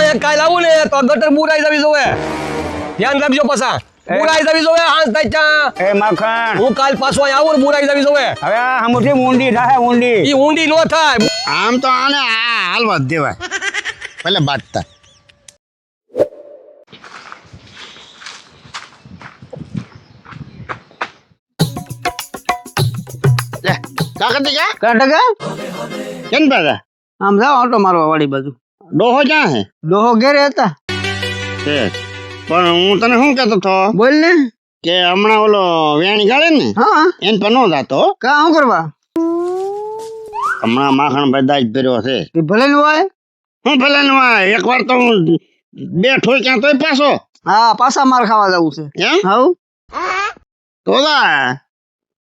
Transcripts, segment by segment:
અહીંયા કાલ આવું ને તો ગટર બુરાઈ જવી જોવે ધ્યાન રાખજો પાછા બુરાઈ જવી જોવે હાથ થાય ચા એ માખણ હું કાલ પાછો અહીંયા આવું ને બુરાઈ જવી જોવે હવે આમથી ઊંડી થાય ઊંડી ઈ ઊંડી નો થાય આમ તો આને હાલવા જ દેવાય ભલે બાંધતા કેમ દાદા આમ જાઓ ઓટો મારવા વાળી બાજુ ડોહો ક્યાં હે ડોહો ઘેરે હતા પણ હું તને શું કેતો હતો બોલ ને કે હમણાં ઓલો વેણી ગાળે ને હા એન પર નો જાતો કા શું કરવા હમણાં માખણ બધા જ ભર્યો છે તે ભલે નું હોય હું ભલે નો એક વાર તો હું બે ઠોઈ ક્યાં તોય પાછો હા પાછા માર ખાવા જવું છે એમ હાઉ તો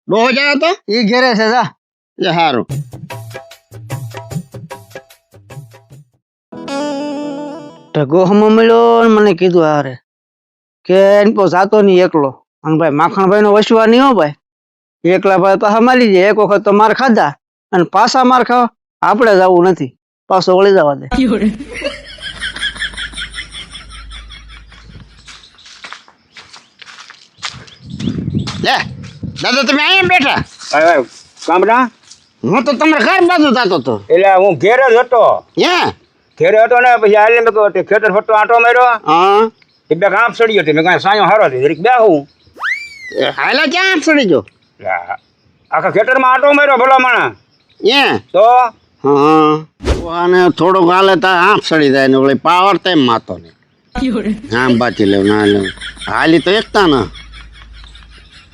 ડોહો જાય તો એ ઘેરે છે જા એ સારું ઢગો હમો મળ્યો ને મને કીધું હારે કે એન પો જાતો નહીં એકલો અને ભાઈ માખણભાઈ નો વસવા નહીં હો ભાઈ એકલા ભાઈ પાછા મારી જાય એક વખત તો માર ખાધા અને પાછા માર ખાવા આપણે જવું નથી પાછો વળી જવા દે લે દાદા તમે અહીંયા બેઠા કામડા હું તો તમારે ઘર બાજુ જતો હતો એટલે હું ઘેર જ હતો ત્યાં ઘેરે હતો ને પછી હાલે મેં કહ્યું ખેતર ફરતો આંટો માર્યો હા એ બે કાંપ સડી હતી મેં કાંઈ સાયો હારો હતી જરીક બેહું હાલા ક્યાં આપ સડી જો આખા ખેતરમાં આંટો માર્યો ભલા માણા ત્યાં તો હા અને થોડોક હાલે તો આંખ સડી જાય ને ઓલી પાવર તેમ માતો ને આમ બાચી લેવું ના લેવું હાલી તો એકતા ના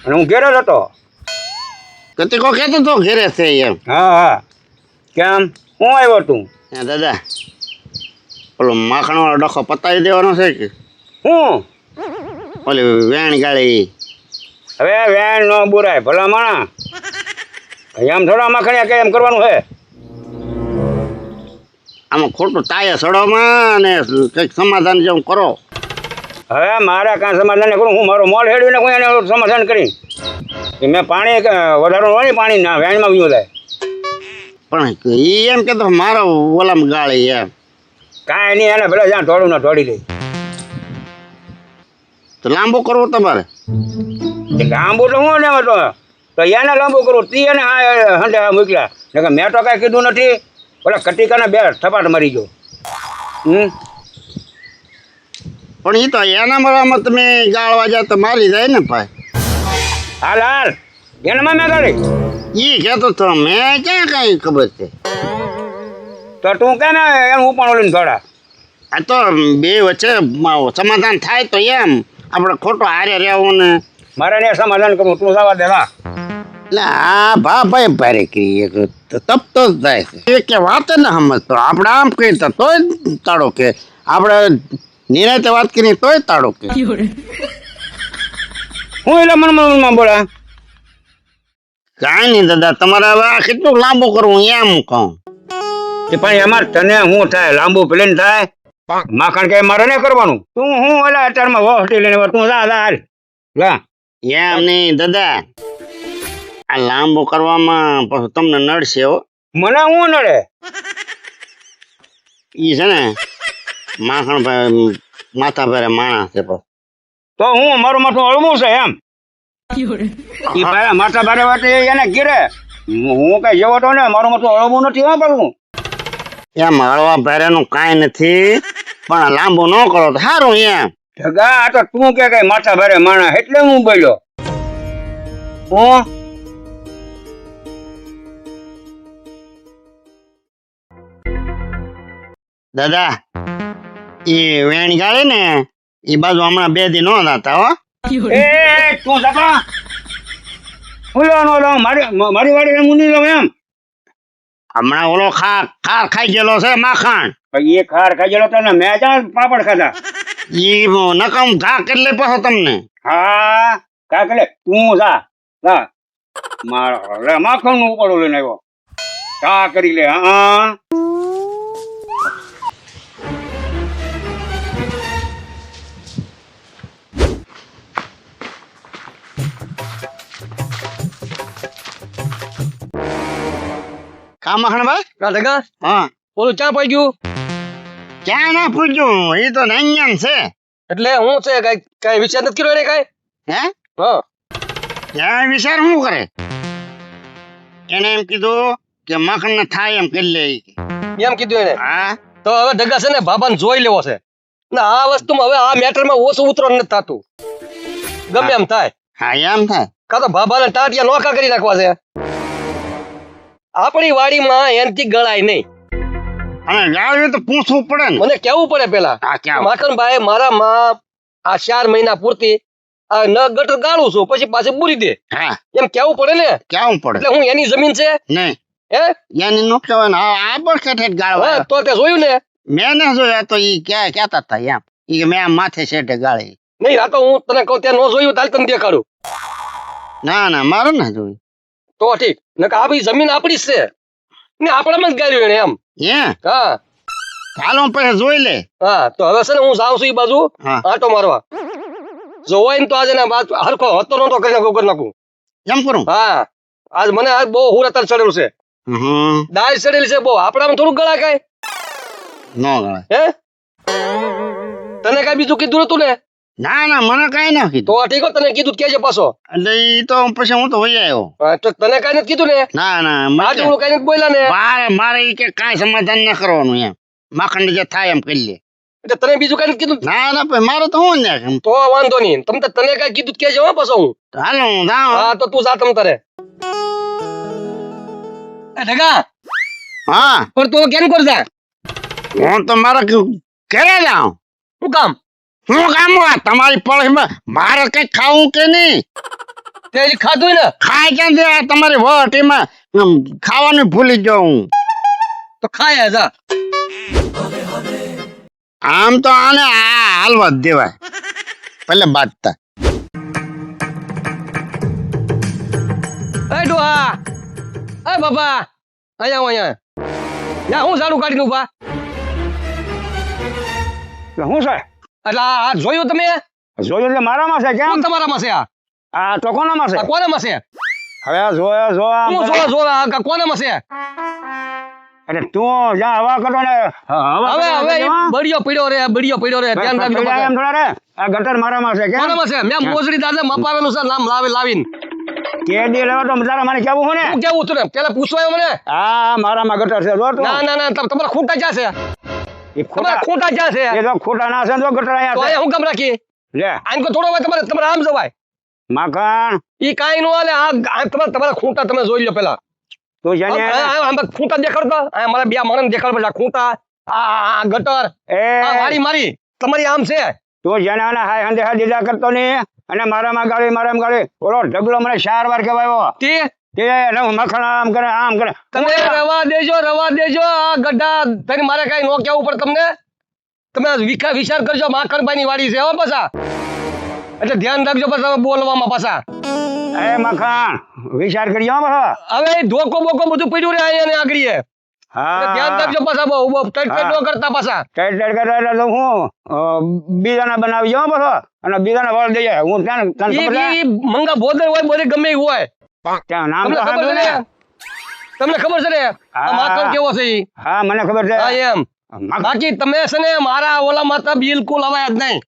અને હું ઘેર જ હતો કતીકો કહેતો તો ઘેરે છે એમ હા હા કેમ હું આવ્યો તું હે દાદા ઓલો માખણ વાળો ડખો પતાવી દેવાનો છે કે હું ઓલી વેણ ગાળી હવે વેણ નો બોરાય ભલા માણા એમ થોડા માખણિયા કે એમ કરવાનું છે આમાં ખોટું તાયા સડોમાં ને કંઈક સમાધાન જેવું કરો હવે મારે કાંઈ સમાધાન કરું હું મારો મોલ હેડવીને કોઈ એને સમાધાન કરી કે મેં પાણી વધારો હોય ને પાણી ના વેણમાં પીવું જાય પણ એ એમ કે તો મારો ઓલામાં ગાળી એમ કાંઈ નહીં એને ભલે જ્યાં થોડું ના થોડી દે તો લાંબો કરવો તમારે લાંબુ તો હું લેવો તો એને લાંબુ કરું તી એને હંડે મોકલ્યા ને કે મેં તો કાંઈ કીધું નથી ઓલા કટિકાને બે થપાટ મરી ગયો પણ એ તો એના મારામાં તમે ગાળવા જાવ તો મારી જાય ને ભાઈ હાલ હાલ એનામાં મેં ગાડી એ કહેતો તો મેં ક્યાં કાંઈ ખબર છે તો તું કેમ એનું ઉપાણ ઓલીને થોડા આ તો બે વચ્ચે સમાધાન થાય તો એમ આપણે ખોટો હારે રહેવું ને મારે ને સમાધાન કરવું તું જવા દે લા એટલે આ ભાઈ ભારે કહીએ તપતો જ જાય છે એ કે વાત ને સમજતો આપણે આમ કહીતા તોય તાળો કે આપણે નિરાતે વાત કરી તોય તાળો કે હું એટલે મનમાં બોલા કાંઈ નહીં દાદા તમારે હવે આ કેટલું લાંબુ કરવું એમ કહું કે પણ એમાં તને શું થાય લાંબુ પ્લેન થાય માખણ કે મારે નહીં કરવાનું તું હું ઓલા અત્યારમાં હોસ્ટેલ લઈને તું જા હાલ લા એમ નહીં દાદા આ લાંબુ કરવામાં પછી તમને નડશે હો મને હું નડે ઈ છે ને માખણ ભાઈ માથા ભારે માણસ છે પછી તો હું મારું માથું હળવું છે એમ ઈ ભાઈ માથા ભારે વાત એને ઘેરે હું કઈ જેવો તો ને મારું માથું હળવું નથી હા પાછું એમ હળવા ભારેનું કાંઈ નથી પણ લાંબુ ન કરો તો સારું એમ જગા આ તો તું કે કઈ માથા ભારે માણસ એટલે હું બોલ્યો હું દાદા એ વેણ ગાળે ને એ બાજુ હમણાં 2 દી નો થતા હો એ તું જગા ઓલો મારી વાડી મુંડી લો એમ હમણાં ઓલો ખાર ખાઈ ગયેલો છે માખણ એ ખાર ખાઈ ગયેલો તને મેં ક્યાં પાપડ ખાધા ઈ નકામ ઘા કેટલે પાછો તમને હા કાકલે તું જા મારા માખણ નું ઉપાડો લઈને આવ્યો કા કરી લે હા કા માખણ ભાઈ રાધકા હા ઓલું ચા પડી ગયું ક્યાં ના પૂછ્યું એ તો અહીંયા છે એટલે હું છે કઈ વિચાર નથી કર્યો એને કઈ હે હા ત્યાં વિચાર શું કરે એને એમ કીધું કે માખણ ને થાય એમ કરી લે ઈ કે. એમ કીધું એને હા તો હવે ઢગા છે ને બાબાને જોઈ લેવો છે ને આ વસ્તુમાં હવે આ મેટરમાં ઓછું ઉતરણ નથી થતું ગમે એમ થાય હા એમ થાય કાં તો બાબાને ટાટિયા નોખા કરી નાખવા છે આપણી વાડીમાં એનથી ગળાય નહીં અને જાળવી તો પૂછવું પડે ને મને કેવું પડે પેલા હા ક્યાં માખણભાઈ મારા માં આ 4 મહિના પૂરતી આ ન ગટર ગાળું છું પછી પાછી પૂરી દે હા એમ કેવું પડે ને કેવું પડે એટલે હું એની જમીન છે નહીં હે એની નો કહેવાય ને આ બળ કેઠે ગાળવા હા, તો તે જોયું ને મેં ના જોયા તો ઈ કહેતા હતા એમ ઈ કે મેં આમ માથે શેઠે ગાળી નહીં આ તો હું તને કહું ત્યાં ન જોયું તાલ તને દેખાડું ના ના મારે ના જોયું તો ઠીક નકર આ બધી જમીન આપણી જ છે ને આપણામાં જ ગાળ્યું એને એમ હે હા ચાલો પછી જોઈ લે હા તો હવે છે ને હું જાઉં છું એ બાજુ હા. આટો મારવા જો હોય ને તો આજે ને હરખો હતો નતો કરી નાખું એમ કરું હા આજ મને આજ બહુ હુરતર ચડેલું છે હમ દાળ ચડેલી છે બહુ આપણામાં થોડું ગળા કાય નો ગળાય હે તને કઈ બીજું કીધું નતું ને ના ના મને કઈ ના કીધું તો ઠીક હો, તને કીધું કેજે પાછો એટલે ઈ તો પછી હું તો વહી આવ્યો હા, તો તને કઈ નથી કીધું ને ના ના આજે હું કઈ નથી બોલ્યા ને મારે ઈ કે કાંઈ સમાધાન ના કરવાનું એમ માખણ જે થાય એમ કરી લે એટલે તને બીજું કઈ નથી કીધું ના ના પછી મારે તો હું ને તો વાંધો નહીં તને કઈ કીધું કેજે હો પાછો હું હાલો હું જાઉં હા તો તું જા તમ તારે એ ઢગા હા પણ તું કેમ કરજા હું તો મારા ઘરે જાઉં શું કામ હું કામ હોય તમારી પડોશમાં મારે કઈ ખાવું કે નહીં તે હજી ખાધું ને ખાય ક્યાં છે તમારી વટ એમાં ખાવાનું ભૂલી જાઉં હું તો ખાય જા આમ તો આને હાલવા જ દેવાય પેલે બાજતા એ ડોહા એ બાબા અહીંયા યા હું ઝાડુ કાઢીને ઉભા શું છે એટલે આ જોયું તમે જોયું એટલે મારામાં છે કેમ કોણ તમારામાં છે આ તો કોનામાં છે આ કોનામાં છે હવે આ જોયા હું જોવા કોનામાં છે એટલે તું જ્યાં હવા કરો ને હવે હવે ઈ બળિયો પડ્યો રે ધ્યાન રાખજો એમ પાછા. થોડા રે આ ગટર મારામાં છે કેમ કોનામાં છે મેં મોજડી દાદા મપાવેલું છે નામ લાવીને કેડી લેવા તો તારા મને કેવું હું ને હું કેવું હતું ને પેલા પૂછવાયો મને આ મારામાં ગટર છે જો તું ના તમારા ખૂંટા ક્યાં છે એ તમારા ખૂંટા ક્યાં છે એ તો ખોટા ના છે તો ગટર તો અહીંયા અહીંયા હું કામ રાખી છે લે આને કોઈ થોડો હોય તમારે આમ જવાય માખણ ઈ કાઈ નો હાલે આ તમારા ખૂંટા તમે જોઈ લો પેલા તું જાને ખૂંટા દેખાડતો આ મારા બે માણસ દેખાડ પછી ખૂંટા આ ગટર એ આ વાડી મારી તમારી આમ છે તું જાને આના હાય હંદે હા દીધા કરતો ને અને મારામાં ગાડી ઓલો ઢગલો મને 4 વાર કહેવાયો તે તે મખણ આમ કરે તમે રવા દેજો આ ગઢા તને મારે કઈ નો કેવું પડે તમને તમે વિચાર કરજો માખણભાઈ ની વાડી છે હો પાછા એટલે ધ્યાન રાખજો પાછા બોલવામાં પાછા એ મખણ વિચાર કર્યો હવે ધોકો બોકો બધું પડ્યું રે અહીંયા ને આગળીએ એટલે ધ્યાન રાખજો પાછા બહુ ટટ ન કરતા પાછા ટાઈટ કરે એટલે હું બીજાના બનાવી જાઉં પાછો અને બીજાના વળ દઈએ હું ત્યાં તને ખબર છે? ઈ મંગા ભોદર હોય બોલે ગમે ઈ હોય ત્યાં નામ તમને તો ખબર છે સાંભળ્યું ને તમને ખબર છે ને આ હા. માખણ કેવો છે ઈ હા મને ખબર છે હા એમ માખણ- બાકી તમે છે ને મારા ઓલા માતા બિલકુલ હવાય જ નહીં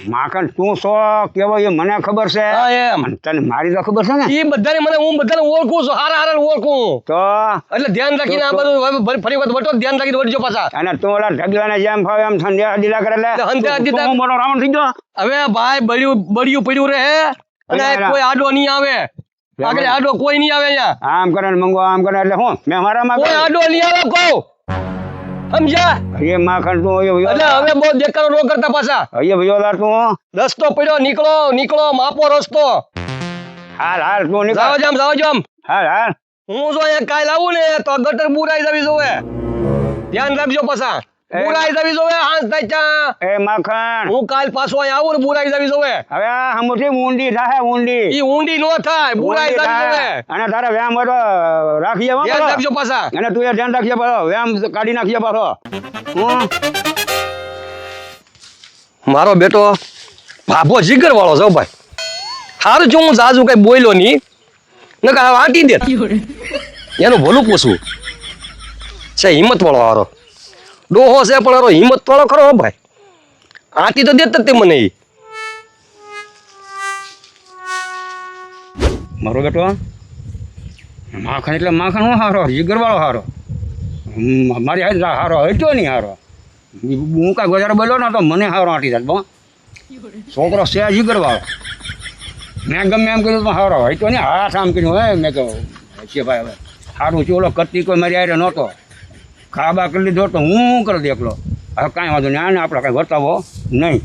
માખણ તું છો કેવો એ મને ખબર છે હા એમ અને તને મારી તો ખબર છે ને ઈ બધાને હું બધાને ઓળખું છું હારા ઓળખું તો એટલે ધ્યાન રાખીને આ બધું ફરી વખત વટો ધ્યાન રાખીને વટજો પાછા અને તું ઓલા ઢગલાને જેમ ફાવે એમ સંધ્યા દીધા કરે એટલે સંધ્યા દીધા- હું મોટો રાવણ થઈ ગયો હવે ભાઈ બળિયું પડ્યું રહે અને બરાબર. કોઈ આડો નહીં આવે આગળ આડો કોઈ નહીં આવે અહીંયા આમ કરે ને મંગો આમ કરે એટલે હું મેં મારામાં કોઈ આડો નહીં આવે કહું સમજ્યા એ માખણ તું એટલે હવે બહુ દેખાડો ન કરતા પાછા અહીંયા ભયો તું રસ્તો પડ્યો નીકળો માપો રસ્તો હાલ તું નીકળ જાવ જામ હાલ હું જો અહીંયા કાલ આવું ને તો ગટર બુરાઈ જવી જોવે ધ્યાન રાખજો પાછા બુરાઈ જવી જોવે હાંસ થાય ત્યાં એ માખણ હું કાલ પાછો અહીંયા આવું ને બુરાઈ જવી જોવે હવે આ હમુથી ઊંડી થાય ઊંડી ઈ ઊંડી નો થાય બુરાઈ ઊંડી જવી થાય. જોવે અને તારે વ્યાયામ હોય તો રાખીએ હો ધ્યાન પાછો. રાખજો પાછા અને તું એ ધ્યાન રાખીએ પાછો વ્યાયામ કાઢી નાખીએ પાછો હું મારો બેટો ભાભો જીગર વાળો છે ભાઈ હારું જો હું જાજુ કઈ બોલ્યો નહીં નકર વાટી દે એનું ભલું પૂછવું છે હિંમત વાળો હારો ડોહો છે પણ હારો હિંમત વાળો ખરો હો ભાઈ. આથી તો દેત જ તે મને ઈ. મારો બેટો માખણ એટલે માખણ હું હારો જીગરવાળો હારો. મારી હાથ હારો હટ્યો નહીં હારો. હું કાંઈ ગોજારો બોલ્યો ને તો મને હારો આંટી જાય બો. છોકરો છે જીગરવાળો. મેં ગમે એમ કીધું પણ હારો હટ્યો નહીં. હાથ આમ કર્યું હે મેં કહું છે ભાઈ હવે સારું ચોલો કત્તી કોઈ મારી હારે નહોતો. ખાબા કરી લીધો તો હું કરી દે એકલો. હવે કાંઈ વાંધો નહીં આને આપણે કાંઈ વર્તાવો નહીં.